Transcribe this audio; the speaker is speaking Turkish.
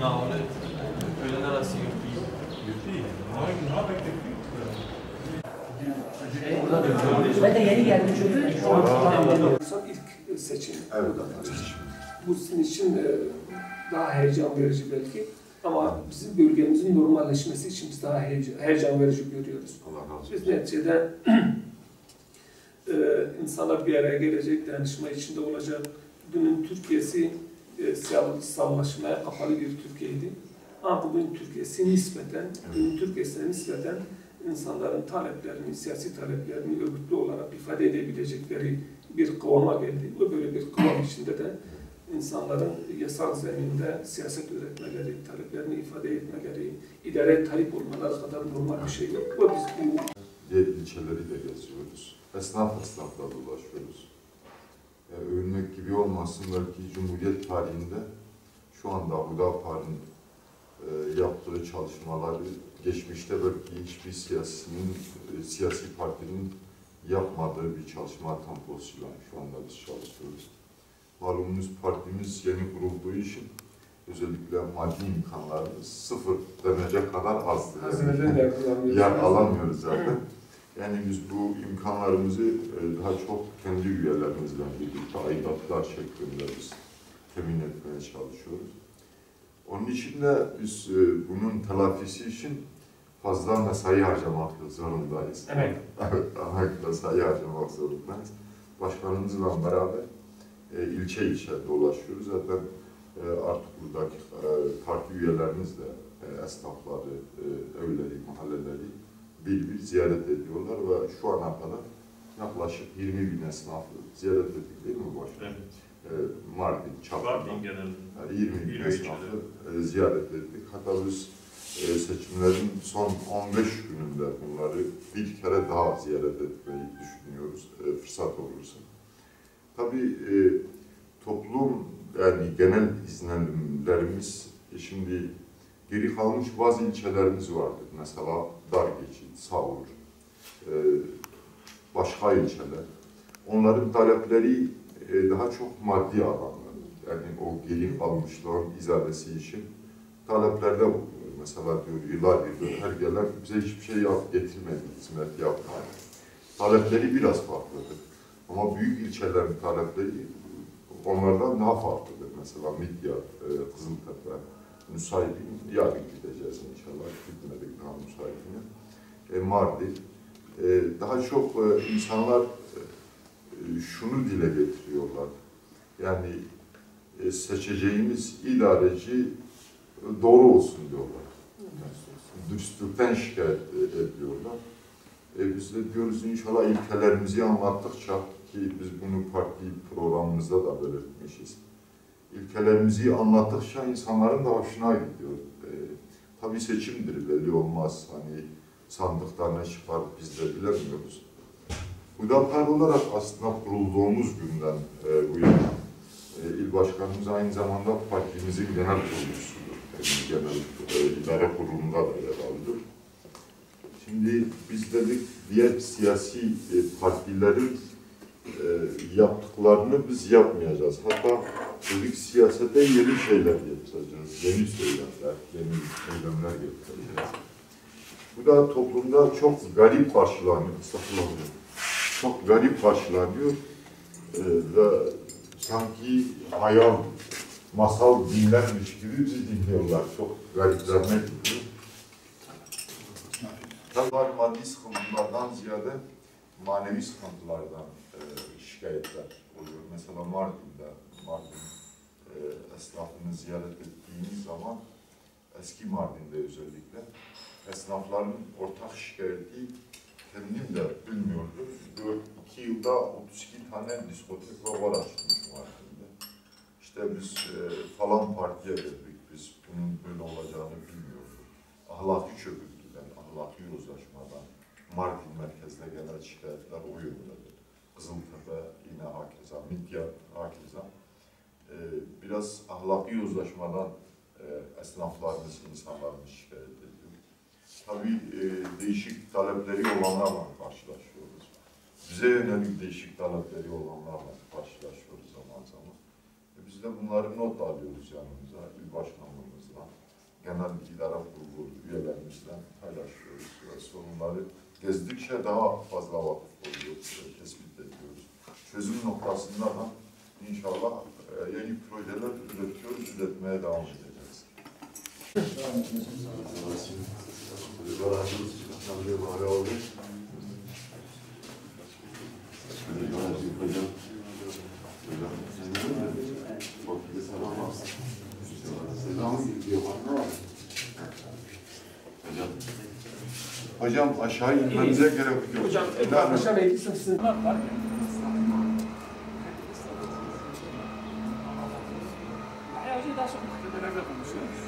No, quello della CFP. Ben de yeni geldim çünkü. Son ilk seçim. Evet. Bu sizin için daha heyecan verici belki. Ama bizim bölgemizin normalleşmesi için biz daha heyecan verici görüyoruz. Biz neticede insanlar bir araya gelecek, dayanışma içinde olacak. Dünün Türkiye'si siyasallaşmaya kapalı bir Türkiye'ydi. Ama bugün Türkiye'si nispeten, dünün Türkiye'sine nispeten insanların taleplerini, siyasi taleplerini örgütlü olarak ifade edebilecekleri bir kıvama geldi. Ve böyle bir kıvam içinde de insanların yasal zeminde siyaset üretmeleri, taleplerini ifade etmeleri, idareye talip olmaları kadar normal bir şey yok. Ve biz bu diğer ilçeleri de geziyoruz. Esnafla dolaşıyoruz. Övünmek gibi olmasın, belki Cumhuriyet tarihinde şu anda Hudapar'ın yaptığı çalışmaları geçmişte belki hiçbir siyasi partinin yapmadığı bir çalışma temposuyla şu anda biz çalışıyoruz. Malumunuz partimiz yeni kurulduğu için özellikle maddi imkanlarımız sıfır denecek kadar azdı. Yer alamıyoruz zaten. Yani biz bu imkanlarımızı daha çok kendi üyelerimizle birlikte aidatlar şeklinde biz temin etmeye çalışıyoruz. Onun için de biz bunun telafisi için fazla mesai harcamak zorundayız. evet. Mesai harcamak zorundayız. Başkanımızla beraber ilçe dolaşıyoruz. Zaten artık buradaki parti üyelerimiz de esnafları, evleri, mahalleleri bir ziyaret ediyorlar ve şu ana kadar yaklaşık 20 bin esnafı ziyaret ettik değil mi başkanım? Evet. Mardin, Çapa'da 20 bin esnafı ziyaret ettik. Hatta biz seçimlerin son 15 gününde bunları bir kere daha ziyaret etmeyi düşünüyoruz, fırsat olursa. Tabii toplum, yani genel izlenimlerimiz, şimdi geri kalmış bazı ilçelerimiz vardır. Mesela Dargeçit, Savur, başka ilçeler. Onların talepleri daha çok maddi alanlar. Yani o geri kalmışların izadesi için taleplerde bulunuyor. Mesela diyor, yıllardır her gelen bize hiçbir şey getirmedi, hizmet yapmadı. Talepleri biraz farklıdır. Ama büyük ilçelerin talepleri onlardan daha farklıdır. Mesela Midyat, Kızıltepe, Nusaybin, yarın gideceğiz inşallah. Gitmedik daha Nusaybin'e. Mardin. Daha çok insanlar şunu dile getiriyorlar. Yani seçeceğimiz idareci doğru olsun diyorlar. Dürüstlükten şikayet ediyorlar. Biz de diyoruz inşallah ilkelerimizi anlattıkça, ki biz bunu parti programımızda da belirtmişiz. İlkelerimizi anlattıkça insanların da hoşuna gidiyor. Tabii seçimdir, belli olmaz. Hani sandıktan ne çıkar biz de bilemiyoruz. Hudapar olarak aslında kurulduğumuz günden bu yana il başkanımız aynı zamanda partimizin genel kurucusudur. Yani genel idare kurulunda da yer alıyor. Şimdi biz dedik diğer siyasi partilerin yaptıklarını biz yapmayacağız. Hatta dedik siyasete yeni şeyler getireceğiz. Yeni söylemler, yeni eylemler getireceğiz. Bu da toplumda çok garip karşılanıyor. Çok garip karşılanıyor ve sanki hayal, masal dinlenmiş gibi bizi dinliyorlar. Çok gariplerine gidiyor. Tabii maddi sıkıntılardan ziyade manevi sıkıntılardan şikayetler oluyor. Mesela Mardin esnafını ziyaret ettiğimiz zaman, eski Mardin'de özellikle, esnafların ortak şikayeti kendim de bilmiyordum. 2 yılda 32 tane diskotek ve bar açılmış Mardin'de. İşte biz falan partiye verdik, biz bunun böyle olacağını bilmiyorduk. Ahlaki çöküntüden, ahlaki yozlaşmadan, Mardin merkezde gelen şikayetler o yöndedir. Kızıltepe yine hakeza, Midyat hakeza. Biraz ahlaki yozlaşmadan esnaflarımız, insanlarımız şikayet ediyor. Tabii değişik talepleri olanlarla karşılaşıyoruz. Bize yönelik değişik talepleri olanlarla karşılaşıyoruz zaman zaman. Biz de bunları not alıyoruz yanımıza, il başkanlığımızla. genel idare kurulu üyelerimizle paylaşıyoruz. Ve sorunları gezdikçe daha fazla vakıf oluyoruz, tespit ediyoruz. Çözüm noktasında da inşallah yeni projeler üretiyoruz, üretmeye devam edeceğiz. Hocam aşağı inmemize gerek yok. Hocam aşağı eğitim sizin var mı? Hocam daha çok beraber konuşuyoruz.